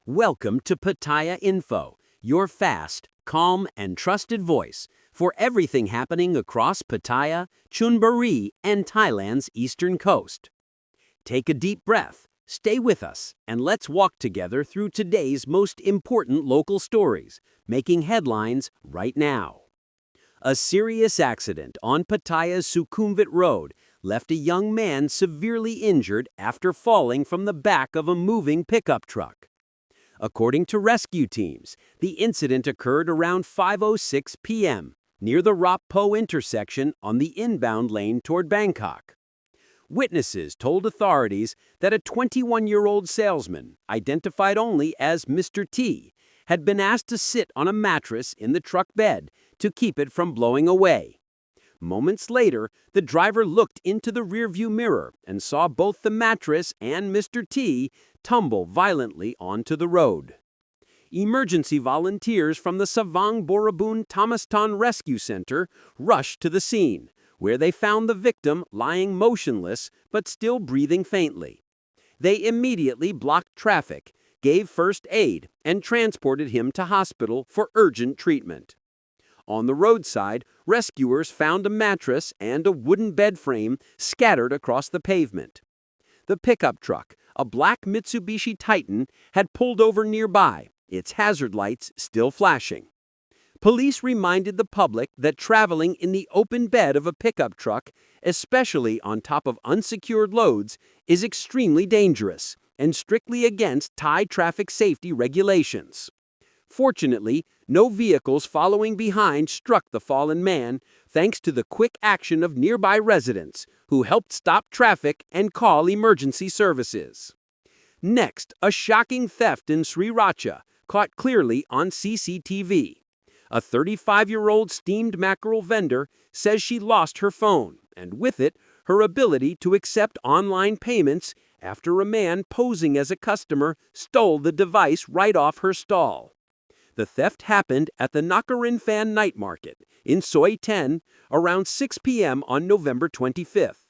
Welcome to Pattaya Info, your fast, calm, and trusted voice for everything happening across Pattaya, Chonburi, and Thailand's eastern coast. Take a deep breath, stay with us, and let's walk together through today's most important local stories, making headlines right now. A serious accident on Pattaya's Sukhumvit Road left a young man severely injured after falling from the back of a moving pickup truck. According to rescue teams, the incident occurred around 5:06 p.m. near the Rap Po intersection on the inbound lane toward Bangkok. Witnesses told authorities that a 21-year-old salesman, identified only as Mr. T, had been asked to sit on a mattress in the truck bed to keep it from blowing away. Moments later, the driver looked into the rearview mirror and saw both the mattress and Mr. T tumble violently onto the road. Emergency volunteers from the Savang Borabun Tamastan Rescue Center rushed to the scene, where they found the victim lying motionless but still breathing faintly. They immediately blocked traffic, gave first aid, and transported him to hospital for urgent treatment. On the roadside, rescuers found a mattress and a wooden bed frame scattered across the pavement. The pickup truck, a black Mitsubishi Titan, had pulled over nearby, its hazard lights still flashing. Police reminded the public that traveling in the open bed of a pickup truck, especially on top of unsecured loads, is extremely dangerous and strictly against Thai traffic safety regulations. Fortunately, no vehicles following behind struck the fallen man, thanks to the quick action of nearby residents who helped stop traffic and call emergency services. Next, a shocking theft in Sri Racha, caught clearly on CCTV. A 35-year-old steamed mackerel vendor says she lost her phone, and with it, her ability to accept online payments after a man posing as a customer stole the device right off her stall. The theft happened at the Nakarinfan Night Market in Soi 10 around 6 p.m. on November 25th.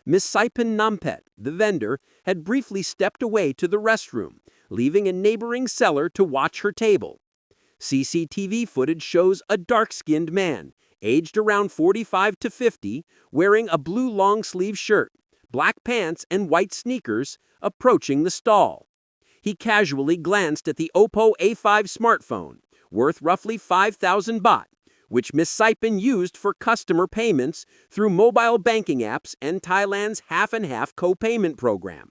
Miss Saipan Nampet, the vendor, had briefly stepped away to the restroom, leaving a neighboring seller to watch her table. CCTV footage shows a dark-skinned man, aged around 45 to 50, wearing a blue long-sleeve shirt, black pants, and white sneakers, approaching the stall. He casually glanced at the Oppo A5 smartphone, worth roughly 5,000 baht, which Miss Saipan used for customer payments through mobile banking apps and Thailand's half-and-half co-payment program.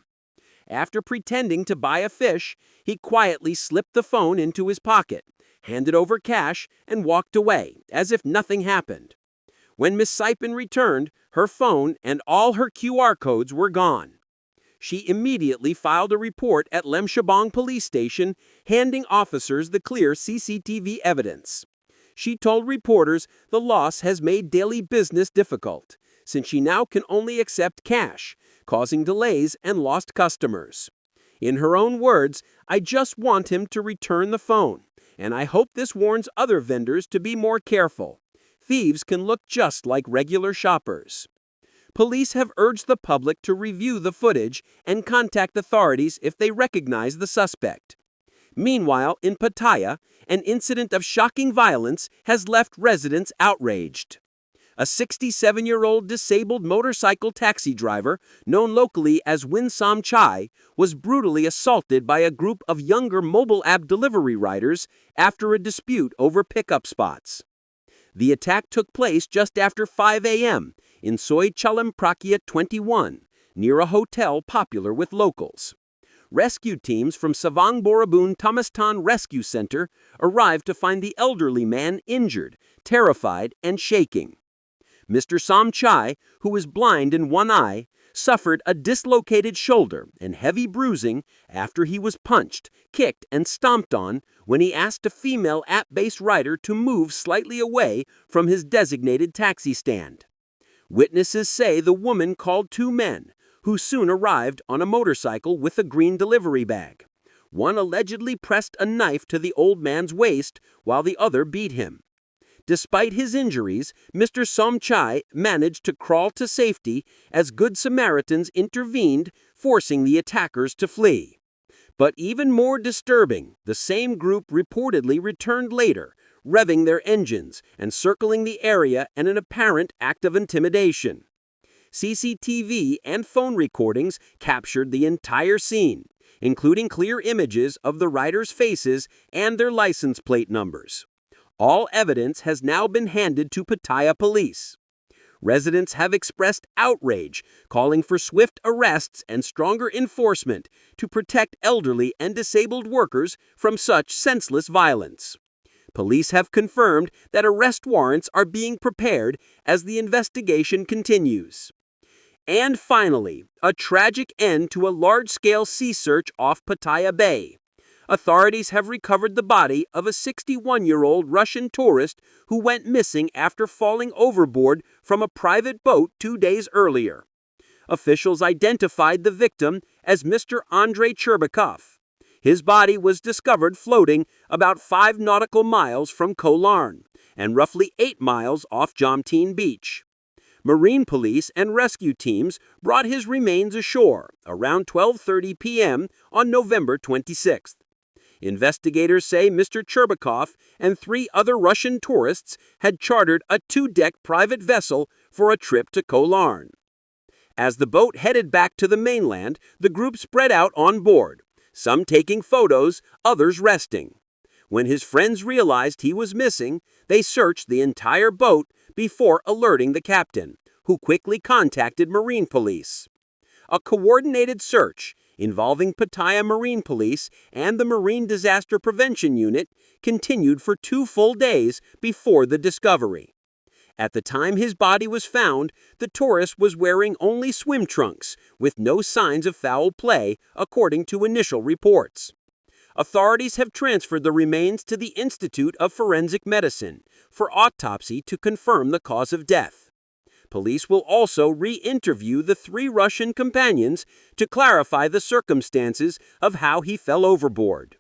After pretending to buy a fish, he quietly slipped the phone into his pocket, handed over cash, and walked away, as if nothing happened. When Miss Saipan returned, her phone and all her QR codes were gone. She immediately filed a report at Lemshabong police station, handing officers the clear CCTV evidence. She told reporters the loss has made daily business difficult, since she now can only accept cash, causing delays and lost customers. In her own words, "I just want him to return the phone, and I hope this warns other vendors to be more careful. Thieves can look just like regular shoppers." Police have urged the public to review the footage and contact authorities if they recognize the suspect. Meanwhile, in Pattaya, an incident of shocking violence has left residents outraged. A 67-year-old disabled motorcycle taxi driver, known locally as Winsam Chai, was brutally assaulted by a group of younger mobile app delivery riders after a dispute over pickup spots. The attack took place just after 5 a.m. in Soi Chalam Prakia 21, near a hotel popular with locals. Rescue teams from Savang Borabun Tamastan Rescue Center arrived to find the elderly man injured, terrified, and shaking. Mr. Som Chai, who is blind in one eye, suffered a dislocated shoulder and heavy bruising after he was punched, kicked, and stomped on when he asked a female app-based rider to move slightly away from his designated taxi stand. Witnesses say the woman called two men, who soon arrived on a motorcycle with a green delivery bag. One allegedly pressed a knife to the old man's waist while the other beat him. Despite his injuries, Mr. Somchai managed to crawl to safety as Good Samaritans intervened, forcing the attackers to flee. But even more disturbing, the same group reportedly returned later, revving their engines and circling the area in an apparent act of intimidation. CCTV and phone recordings captured the entire scene, including clear images of the riders' faces and their license plate numbers. All evidence has now been handed to Pattaya police. Residents have expressed outrage, calling for swift arrests and stronger enforcement to protect elderly and disabled workers from such senseless violence. Police have confirmed that arrest warrants are being prepared as the investigation continues. And finally, a tragic end to a large-scale sea search off Pattaya Bay. Authorities have recovered the body of a 61-year-old Russian tourist who went missing after falling overboard from a private boat 2 days earlier. Officials identified the victim as Mr. Andrei Cherbakov. His body was discovered floating about 5 nautical miles from Koh Larn and roughly 8 miles off Jomtien Beach. Marine police and rescue teams brought his remains ashore around 12:30 p.m. on November 26th. Investigators say Mr. Cherbakov and 3 other Russian tourists had chartered a 2-deck private vessel for a trip to Koh Larn. As the boat headed back to the mainland, the group spread out on board, some taking photos, others resting. When his friends realized he was missing, they searched the entire boat before alerting the captain, who quickly contacted Marine police. A coordinated search involving Pattaya Marine Police and the Marine Disaster Prevention Unit continued for 2 full days before the discovery. At the time his body was found, the tourist was wearing only swim trunks, with no signs of foul play, according to initial reports. Authorities have transferred the remains to the Institute of Forensic Medicine for autopsy to confirm the cause of death. Police will also re-interview the 3 Russian companions to clarify the circumstances of how he fell overboard.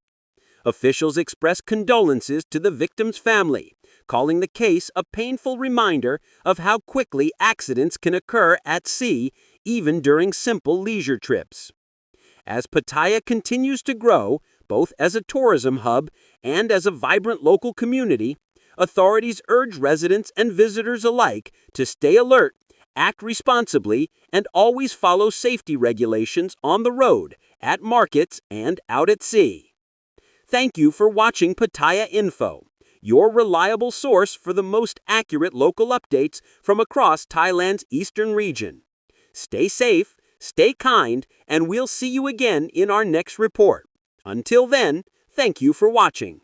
Officials express condolences to the victim's family, calling the case a painful reminder of how quickly accidents can occur at sea, even during simple leisure trips. As Pattaya continues to grow, both as a tourism hub and as a vibrant local community, authorities urge residents and visitors alike to stay alert, act responsibly, and always follow safety regulations on the road, at markets, and out at sea. Thank you for watching Pattaya Info, your reliable source for the most accurate local updates from across Thailand's eastern region. Stay safe, stay kind, and we'll see you again in our next report. Until then, thank you for watching.